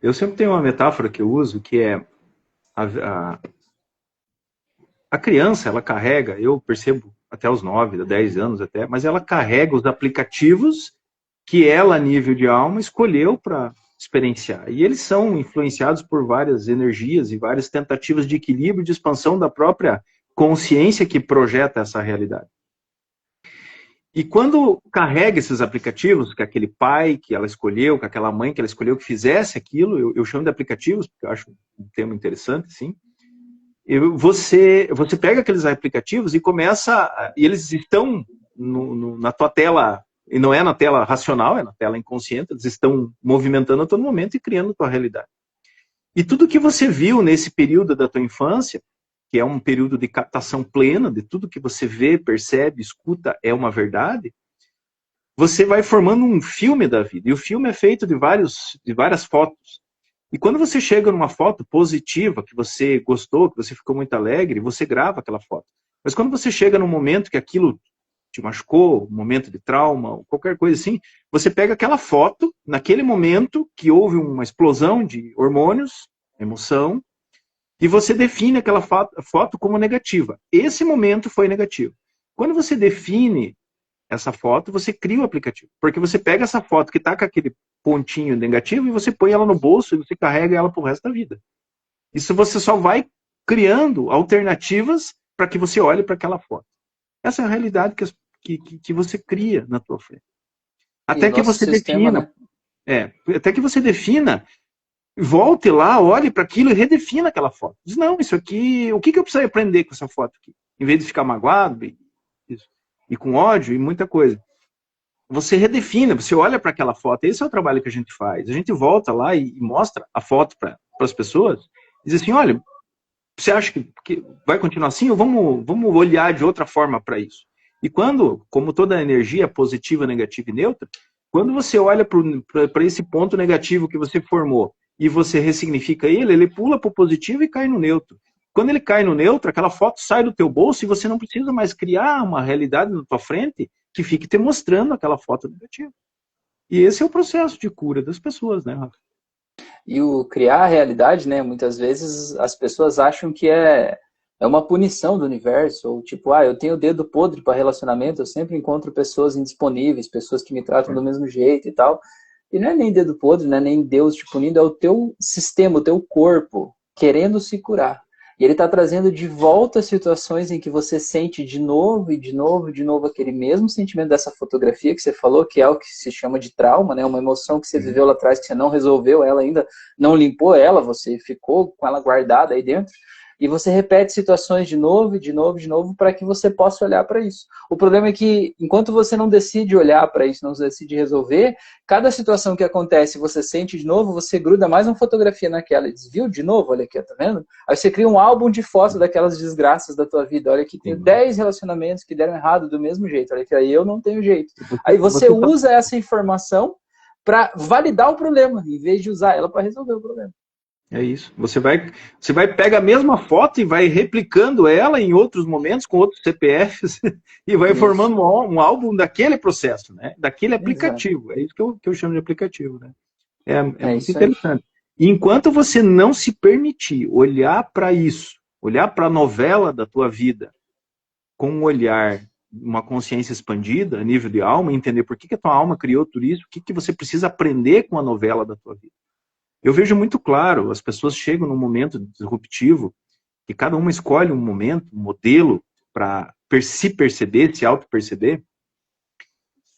Eu sempre tenho uma metáfora que eu uso, que é a criança, ela carrega, eu percebo até os 9, 10 anos até, mas ela carrega os aplicativos que ela, a nível de alma, escolheu para experienciar. E eles são influenciados por várias energias e várias tentativas de equilíbrio e de expansão da própria consciência que projeta essa realidade. E quando carrega esses aplicativos, que aquele pai que ela escolheu, que aquela mãe que ela escolheu que fizesse aquilo, eu chamo de aplicativos, porque eu acho um termo interessante, sim. Você pega aqueles aplicativos e começa, e eles estão na tua tela, e não é na tela racional, é na tela inconsciente, eles estão movimentando a todo momento e criando a tua realidade. E tudo que você viu nesse período da tua infância, que é um período de captação plena, de tudo que você vê, percebe, escuta, é uma verdade, você vai formando um filme da vida. E o filme é feito de várias fotos. E quando você chega numa foto positiva, que você gostou, que você ficou muito alegre, você grava aquela foto. Mas quando você chega num momento que aquilo te machucou, um momento de trauma, qualquer coisa assim, você pega aquela foto, naquele momento que houve uma explosão de hormônios, emoção, e você define aquela foto como negativa. Esse momento foi negativo. Quando você define essa foto, você cria o aplicativo. Porque você pega essa foto que está com aquele pontinho negativo e você põe ela no bolso e você carrega ela pro resto da vida. Isso você só vai criando alternativas para que você olhe para aquela foto. Essa é a realidade que você cria na tua frente. Até que você defina. Né? Até que você defina, volte lá, olhe para aquilo e redefina aquela foto. Diz, não, isso aqui, o que eu preciso aprender com essa foto aqui? Em vez de ficar magoado e com ódio e muita coisa. Você redefina, você olha para aquela foto, esse é o trabalho que a gente faz. A gente volta lá e mostra a foto para as pessoas, e diz assim, olha, você acha que vai continuar assim ou vamos olhar de outra forma para isso? E quando, como toda energia positiva, negativa e neutra, quando você olha para esse ponto negativo que você formou e você ressignifica ele pula para o positivo e cai no neutro. Quando ele cai no neutro, aquela foto sai do teu bolso e você não precisa mais criar uma realidade na tua frente que fique te mostrando aquela foto negativa. E esse é o processo de cura das pessoas, né, Rafa? E o criar a realidade, né, muitas vezes as pessoas acham que é uma punição do universo, ou tipo, eu tenho o dedo podre para relacionamento, eu sempre encontro pessoas indisponíveis, pessoas que me tratam do mesmo jeito e tal. E não é nem dedo podre, não é nem Deus te punindo, é o teu sistema, o teu corpo querendo se curar. E ele está trazendo de volta situações em que você sente de novo e de novo e de novo aquele mesmo sentimento dessa fotografia que você falou, que é o que se chama de trauma, né? Uma emoção que você viveu lá atrás, que você não resolveu, ela ainda não limpou ela, você ficou com ela guardada aí dentro. E você repete situações de novo, de novo, de novo, para que você possa olhar para isso. O problema é que, enquanto você não decide olhar para isso, não decide resolver, cada situação que acontece, você sente de novo, você gruda mais uma fotografia naquela e diz, viu, de novo, olha aqui, tá vendo? Aí você cria um álbum de fotos daquelas desgraças da tua vida. Olha aqui, tem 10 relacionamentos que deram errado do mesmo jeito. Olha aqui, aí eu não tenho jeito. Aí você usa essa informação para validar o problema, em vez de usar ela para resolver o problema. É isso. Você vai pegar a mesma foto e vai replicando ela em outros momentos, com outros CPFs, e vai formando um álbum daquele processo, né? Daquele aplicativo. Exato. É isso que eu chamo de aplicativo, né? É muito interessante. E enquanto você não se permitir olhar para isso, olhar para a novela da tua vida, com um olhar, uma consciência expandida, a nível de alma, entender por que a tua alma criou tudo isso, o que você precisa aprender com a novela da tua vida. Eu vejo muito claro, as pessoas chegam num momento disruptivo, que cada uma escolhe um momento, um modelo, para se perceber, se auto-perceber.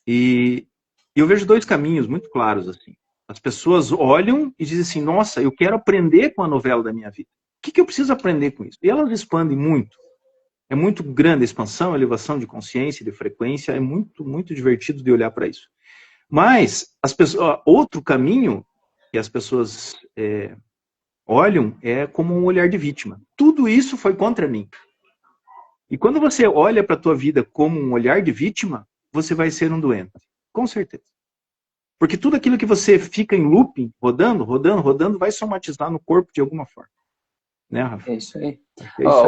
E eu vejo dois caminhos muito claros, assim. As pessoas olham e dizem assim, nossa, eu quero aprender com a novela da minha vida. O que eu preciso aprender com isso? E elas expandem muito. É muito grande a expansão, a elevação de consciência, de frequência, é muito, muito divertido de olhar para isso. Mas as pessoas, outro caminho que as pessoas olham é como um olhar de vítima. Tudo isso foi contra mim. E quando você olha para a tua vida como um olhar de vítima, você vai ser um doente. Com certeza. Porque tudo aquilo que você fica em looping, rodando, rodando, rodando, vai somatizar no corpo de alguma forma. Né, Rafa? É isso aí.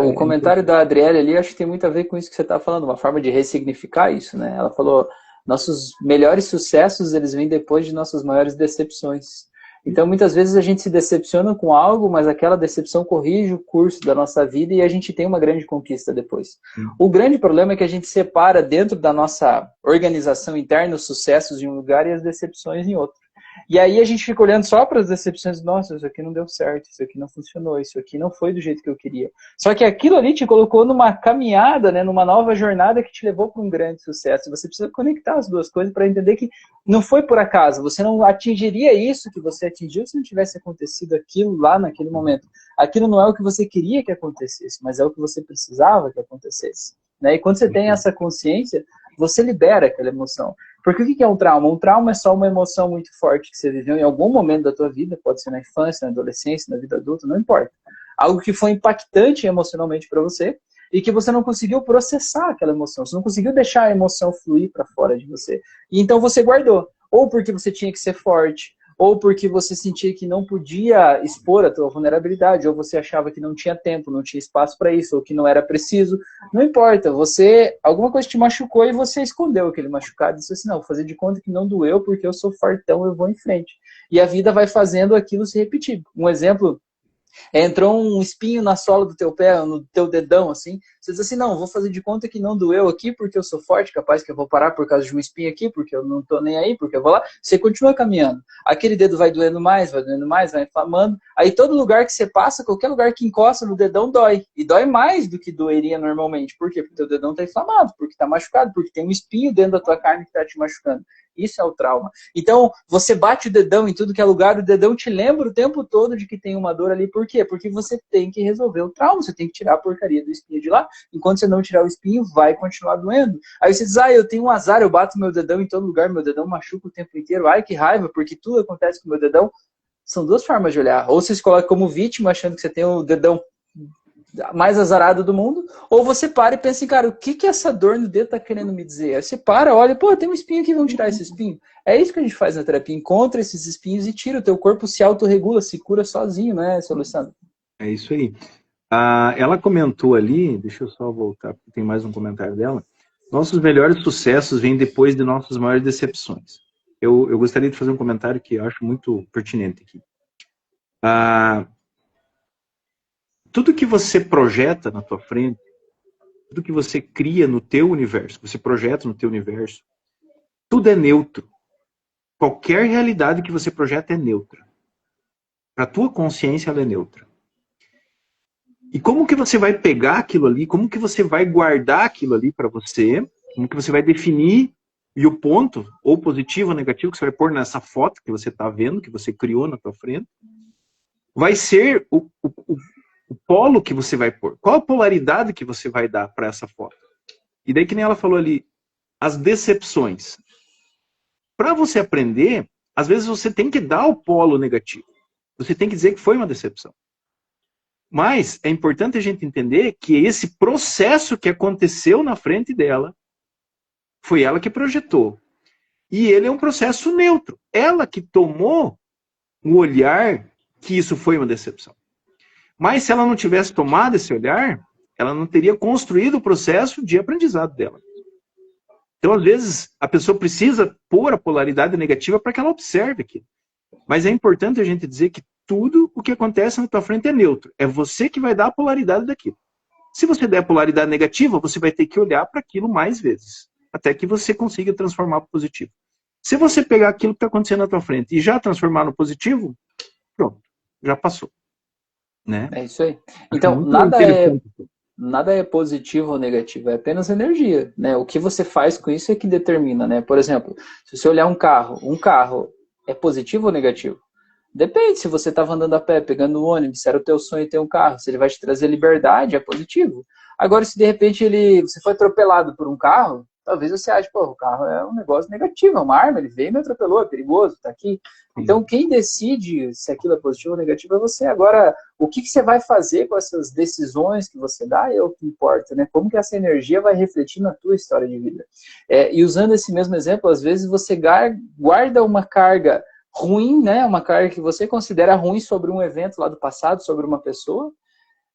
O comentário da Adriele ali, acho que tem muito a ver com isso que você está falando, uma forma de ressignificar isso, né? Ela falou, nossos melhores sucessos, eles vêm depois de nossas maiores decepções. Então, muitas vezes a gente se decepciona com algo, mas aquela decepção corrige o curso da nossa vida e a gente tem uma grande conquista depois. O grande problema é que a gente separa dentro da nossa organização interna os sucessos em um lugar e as decepções em outro. E aí a gente fica olhando só para as decepções, nossa, isso aqui não deu certo, isso aqui não funcionou, isso aqui não foi do jeito que eu queria. Só que aquilo ali te colocou numa caminhada, né, numa nova jornada que te levou para um grande sucesso. Você precisa conectar as duas coisas para entender que não foi por acaso, você não atingiria isso que você atingiu se não tivesse acontecido aquilo lá naquele momento. Aquilo não é o que você queria que acontecesse, mas é o que você precisava que acontecesse. Né? E quando você tem essa consciência, você libera aquela emoção. Porque o que é um trauma? Um trauma é só uma emoção muito forte que você viveu em algum momento da tua vida, pode ser na infância, na adolescência, na vida adulta, não importa. Algo que foi impactante emocionalmente para você e que você não conseguiu processar aquela emoção, você não conseguiu deixar a emoção fluir para fora de você. E então você guardou, ou porque você tinha que ser forte, ou porque você sentia que não podia expor a tua vulnerabilidade, ou você achava que não tinha tempo, não tinha espaço para isso, ou que não era preciso. Não importa, alguma coisa te machucou e você escondeu aquele machucado e disse assim, não, vou fazer de conta que não doeu porque eu sou fartão, eu vou em frente. E a vida vai fazendo aquilo se repetir. Um exemplo, entrou um espinho na sola do teu pé, no teu dedão, assim, você diz assim, não, vou fazer de conta que não doeu aqui, porque eu sou forte, capaz que eu vou parar por causa de um espinho aqui, porque eu não tô nem aí, porque eu vou lá, você continua caminhando. Aquele dedo vai doendo mais, vai inflamando, aí todo lugar que você passa, qualquer lugar que encosta no dedão dói, e dói mais do que doeria normalmente. Por quê? Porque o teu dedão tá inflamado, porque tá machucado, porque tem um espinho dentro da tua carne que tá te machucando. Isso é o trauma. Então, você bate o dedão em tudo que é lugar, o dedão te lembra o tempo todo de que tem uma dor ali. Por quê? Porque você tem que resolver o trauma, você tem que tirar a porcaria do espinho de lá. Enquanto você não tirar o espinho, vai continuar doendo. Aí você diz, eu tenho um azar, eu bato meu dedão em todo lugar, meu dedão machuca o tempo inteiro. Ai, que raiva, porque tudo acontece com o meu dedão. São duas formas de olhar. Ou você se coloca como vítima, achando que você tem o dedão mais azarado do mundo, ou você para e pensa assim, cara, o que essa dor no dedo tá querendo me dizer? Aí você para, olha, pô, tem um espinho aqui, vamos tirar esse espinho. É isso que a gente faz na terapia, encontra esses espinhos e tira, o teu corpo se autorregula, se cura sozinho, né, seu Alessandro? É isso aí. Ela comentou ali, deixa eu só voltar, porque tem mais um comentário dela, nossos melhores sucessos vêm depois de nossas maiores decepções. Eu gostaria de fazer um comentário que eu acho muito pertinente aqui. Tudo que você projeta na tua frente, tudo que você cria no teu universo, você projeta no teu universo, tudo é neutro. Qualquer realidade que você projeta é neutra. Para a tua consciência, ela é neutra. E como que você vai pegar aquilo ali, como que você vai guardar aquilo ali para você, como que você vai definir e o ponto, ou positivo ou negativo, que você vai pôr nessa foto que você está vendo, que você criou na tua frente, vai ser o polo que você vai pôr. Qual a polaridade que você vai dar para essa foto? E daí, que nem ela falou ali, as decepções. Para você aprender, às vezes você tem que dar o polo negativo. Você tem que dizer que foi uma decepção. Mas é importante a gente entender que esse processo que aconteceu na frente dela, foi ela que projetou. E ele é um processo neutro. Ela que tomou o olhar que isso foi uma decepção. Mas se ela não tivesse tomado esse olhar, ela não teria construído o processo de aprendizado dela. Então, às vezes, a pessoa precisa pôr a polaridade negativa para que ela observe aquilo. Mas é importante a gente dizer que tudo o que acontece na tua frente é neutro. É você que vai dar a polaridade daquilo. Se você der a polaridade negativa, você vai ter que olhar para aquilo mais vezes, até que você consiga transformar para positivo. Se você pegar aquilo que está acontecendo na tua frente e já transformar no positivo, pronto, já passou. Né? É isso aí. Então, nada é positivo ou negativo, é apenas energia, né? O que você faz com isso é que determina, né? Por exemplo, se você olhar um carro é positivo ou negativo? Depende, se você estava andando a pé, pegando o ônibus, se era o teu sonho ter um carro, se ele vai te trazer liberdade, é positivo. Agora, se de repente você foi atropelado por um carro, talvez você ache, pô, o carro é um negócio negativo, é uma arma, ele veio e me atropelou, é perigoso, tá aqui. Então, quem decide se aquilo é positivo ou negativo é você. Agora, o que você vai fazer com essas decisões que você dá é o que importa, né? Como que essa energia vai refletir na tua história de vida. E usando esse mesmo exemplo, às vezes você guarda uma carga ruim, né? Uma carga que você considera ruim sobre um evento lá do passado, sobre uma pessoa,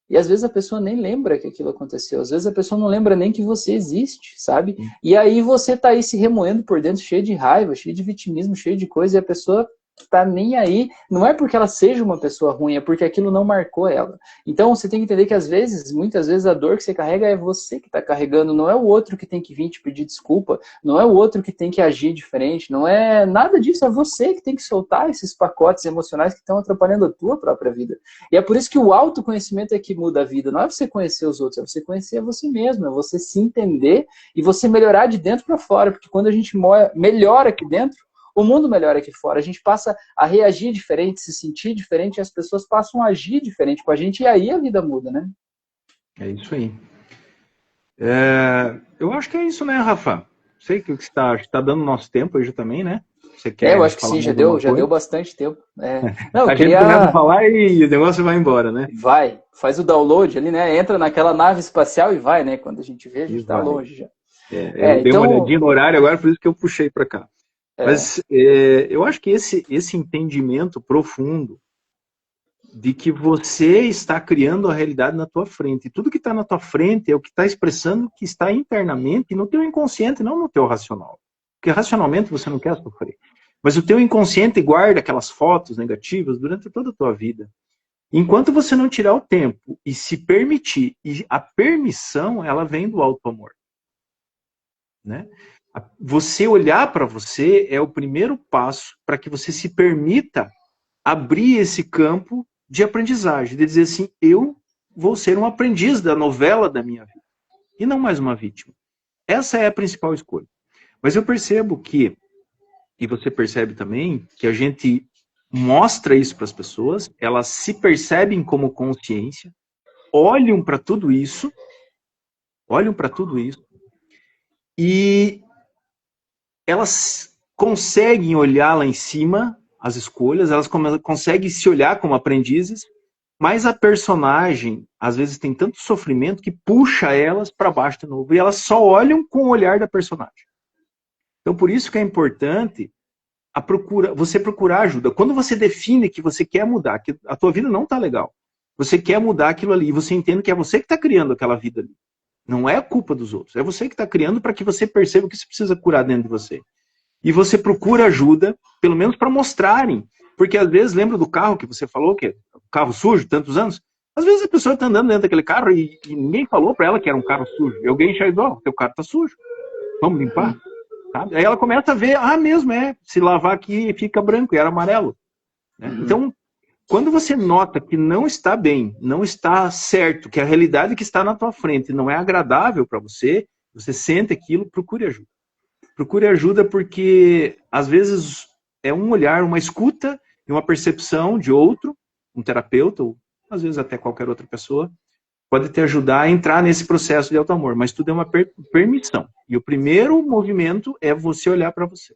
e às vezes a pessoa nem lembra que aquilo aconteceu. Às vezes a pessoa não lembra nem que você existe, sabe? E aí você tá aí se remoendo por dentro, cheio de raiva, cheio de vitimismo, cheio de coisa, e a pessoa tá nem aí. Não é porque ela seja uma pessoa ruim, é porque aquilo não marcou ela. Então você tem que entender que às vezes, muitas vezes, a dor que você carrega é você que tá carregando, não é o outro que tem que vir te pedir desculpa, não é o outro que tem que agir diferente, não é nada disso, é você que tem que soltar esses pacotes emocionais que estão atrapalhando a tua própria vida. E é por isso que o autoconhecimento é que muda a vida, não é você conhecer os outros, é você conhecer você mesmo, é você se entender e você melhorar de dentro para fora, porque quando a gente melhora aqui dentro, o mundo melhora aqui fora, a gente passa a reagir diferente, se sentir diferente, e as pessoas passam a agir diferente com a gente, e aí a vida muda, né? É isso aí. Eu acho que é isso, né, Rafa? Sei que você está dando nosso tempo hoje também, né? Você quer eu acho que sim, já deu bastante tempo. Não, gente começa a falar e o negócio vai embora, né? Vai, faz o download ali, né? Entra naquela nave espacial e vai, né? Quando a gente vê, a gente está longe já. Eu dei uma olhadinha no horário agora, por isso que eu puxei para cá. Mas eu acho que esse entendimento profundo de que você está criando a realidade na tua frente. E tudo que está na tua frente é o que está expressando que está internamente no teu inconsciente, não no teu racional. Porque racionalmente você não quer sofrer. Mas o teu inconsciente guarda aquelas fotos negativas durante toda a tua vida. Enquanto você não tirar o tempo e se permitir, e a permissão, ela vem do auto-amor. Né? Você olhar para você é o primeiro passo para que você se permita abrir esse campo de aprendizagem, de dizer assim, eu vou ser um aprendiz da novela da minha vida, e não mais uma vítima. Essa é a principal escolha. Mas eu percebo que, e você percebe também, que a gente mostra isso para as pessoas, elas se percebem como consciência, olham para tudo isso, e elas conseguem olhar lá em cima as escolhas, elas conseguem se olhar como aprendizes, mas a personagem, às vezes, tem tanto sofrimento que puxa elas para baixo de novo. E elas só olham com o olhar da personagem. Então, por isso que é importante você procurar ajuda. Quando você define que você quer mudar, que a tua vida não está legal, você quer mudar aquilo ali, e você entende que é você que está criando aquela vida ali. Não é culpa dos outros. É você que está criando para que você perceba o que você precisa curar dentro de você. E você procura ajuda, pelo menos para mostrarem. Porque às vezes, lembra do carro que você falou, que é um carro sujo, tantos anos? Às vezes a pessoa está andando dentro daquele carro e ninguém falou para ela que era um carro sujo. E alguém enxergou, teu carro está sujo. Vamos limpar? Sabe? Aí ela começa a ver, mesmo se lavar aqui fica branco, e era amarelo. Né? Então, quando você nota que não está bem, não está certo, que a realidade que está na tua frente não é agradável para você, você sente aquilo, procure ajuda. Procure ajuda porque, às vezes, é um olhar, uma escuta e uma percepção de outro, um terapeuta, ou às vezes até qualquer outra pessoa, pode te ajudar a entrar nesse processo de auto-amor. Mas tudo é uma permissão. E o primeiro movimento é você olhar para você.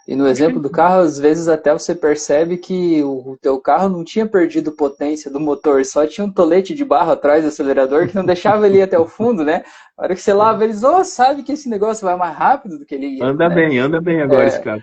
E no exemplo do carro, às vezes até você percebe que o teu carro não tinha perdido potência do motor, só tinha um tolete de barro atrás do acelerador que não deixava ele ir até o fundo, né? A hora que você lava, eles, sabe que esse negócio vai mais rápido do que ele ia. Anda bem agora esse carro.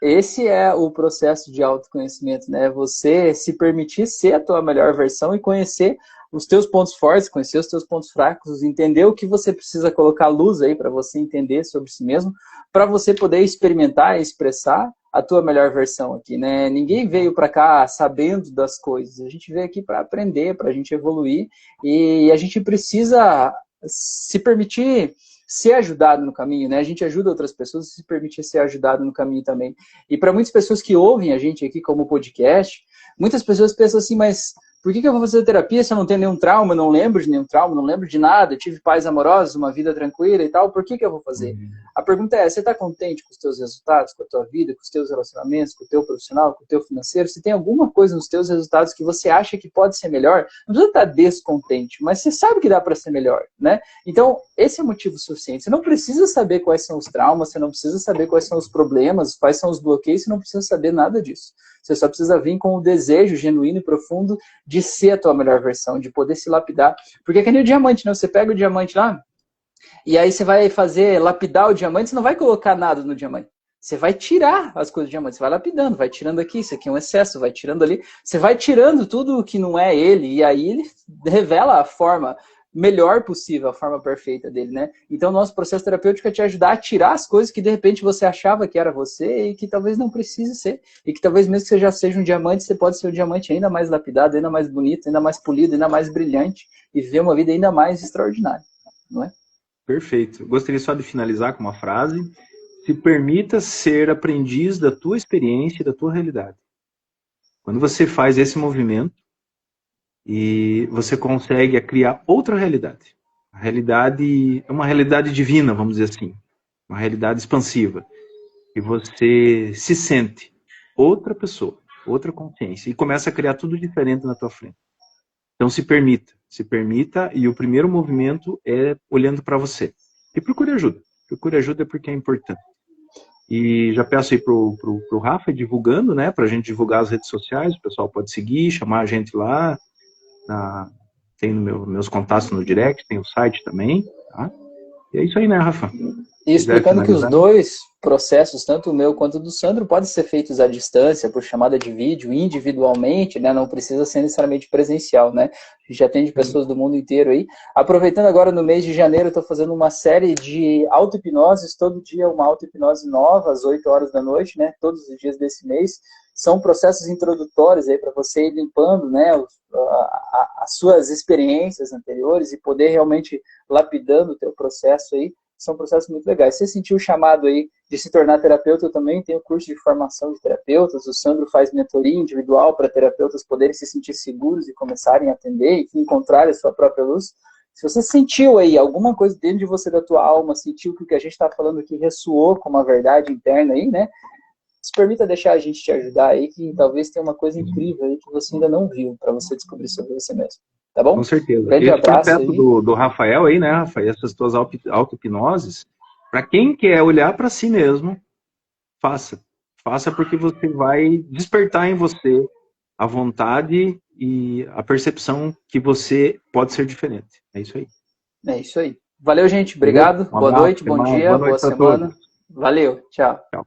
Esse é o processo de autoconhecimento, né? Você se permitir ser a tua melhor versão e conhecer os teus pontos fortes, conhecer os teus pontos fracos, entender o que você precisa colocar luz aí para você entender sobre si mesmo, para você poder experimentar e expressar a tua melhor versão aqui, né? Ninguém veio para cá sabendo das coisas, a gente veio aqui para aprender, para a gente evoluir, e a gente precisa se permitir ser ajudado no caminho, né? A gente ajuda outras pessoas a se permitir ser ajudado no caminho também. E para muitas pessoas que ouvem a gente aqui como podcast, muitas pessoas pensam assim, mas Por que eu vou fazer terapia se eu não tenho nenhum trauma, não lembro de nenhum trauma, não lembro de nada, eu tive pais amorosos, uma vida tranquila e tal, por que eu vou fazer? A pergunta é, você está contente com os teus resultados, com a tua vida, com os teus relacionamentos, com o teu profissional, com o teu financeiro? Se tem alguma coisa nos teus resultados que você acha que pode ser melhor, não precisa estar descontente, mas você sabe que dá para ser melhor, né? Então, esse é motivo suficiente. Você não precisa saber quais são os traumas, você não precisa saber quais são os problemas, quais são os bloqueios, você não precisa saber nada disso. Você só precisa vir com o desejo genuíno e profundo de ser a tua melhor versão, de poder se lapidar. Porque é que nem o diamante, né? Você pega o diamante lá, e aí você vai lapidar o diamante, você não vai colocar nada no diamante. Você vai tirar as coisas do diamante, você vai lapidando, vai tirando aqui, isso aqui é um excesso, vai tirando ali. Você vai tirando tudo que não é ele, e aí ele revela a forma melhor possível, a forma perfeita dele, né? Então, nosso processo terapêutico é te ajudar a tirar as coisas que, de repente, você achava que era você e que talvez não precise ser. E que talvez mesmo que você já seja um diamante, você pode ser um diamante ainda mais lapidado, ainda mais bonito, ainda mais polido, ainda mais brilhante e viver uma vida ainda mais extraordinária, não é? Perfeito. Gostaria só de finalizar com uma frase. Se permita ser aprendiz da tua experiência e da tua realidade. Quando você faz esse movimento, e você consegue criar outra realidade. A realidade é uma realidade divina, vamos dizer assim. Uma realidade expansiva. E você se sente outra pessoa, outra consciência. E começa a criar tudo diferente na tua frente. Então se permita. E o primeiro movimento é olhando para você. E procure ajuda. Procure ajuda porque é importante. E já peço aí pro Rafa divulgando, né? Pra gente divulgar as redes sociais. O pessoal pode seguir, chamar a gente lá. Tem meus contatos no direct, tem o site também, tá? E é isso aí, né, Rafa? E explicando que os dois processos, tanto o meu quanto o do Sandro, podem ser feitos à distância, por chamada de vídeo, individualmente, né? Não precisa ser necessariamente presencial, né? A gente atende pessoas do mundo inteiro aí. Aproveitando agora, no mês de janeiro, eu estou fazendo uma série de auto-hipnoses, todo dia uma auto-hipnose nova, às 8 horas da noite, né? Todos os dias desse mês. São processos introdutórios aí para você ir limpando, né, as suas experiências anteriores e poder realmente lapidando o teu processo aí. São processos muito legais. Se você sentiu o chamado aí de se tornar terapeuta, eu também tenho curso de formação de terapeutas. O Sandro faz mentoria individual para terapeutas poderem se sentir seguros e começarem a atender e encontrarem a sua própria luz. Se você sentiu aí alguma coisa dentro de você, da tua alma, sentiu que o que a gente está falando aqui ressoou com uma verdade interna aí, né? Se permita deixar a gente te ajudar aí, que talvez tenha uma coisa incrível aí que você ainda não viu, para você descobrir sobre você mesmo. Tá bom? Com certeza. Grande abraço processo do Rafael aí, né, Rafael? Essas tuas auto-hipnoses, para quem quer olhar para si mesmo, faça. Faça porque você vai despertar em você a vontade e a percepção que você pode ser diferente. É isso aí. É isso aí. Valeu, gente. Obrigado. Boa noite, bom dia, boa semana. Valeu. Tchau. Tchau.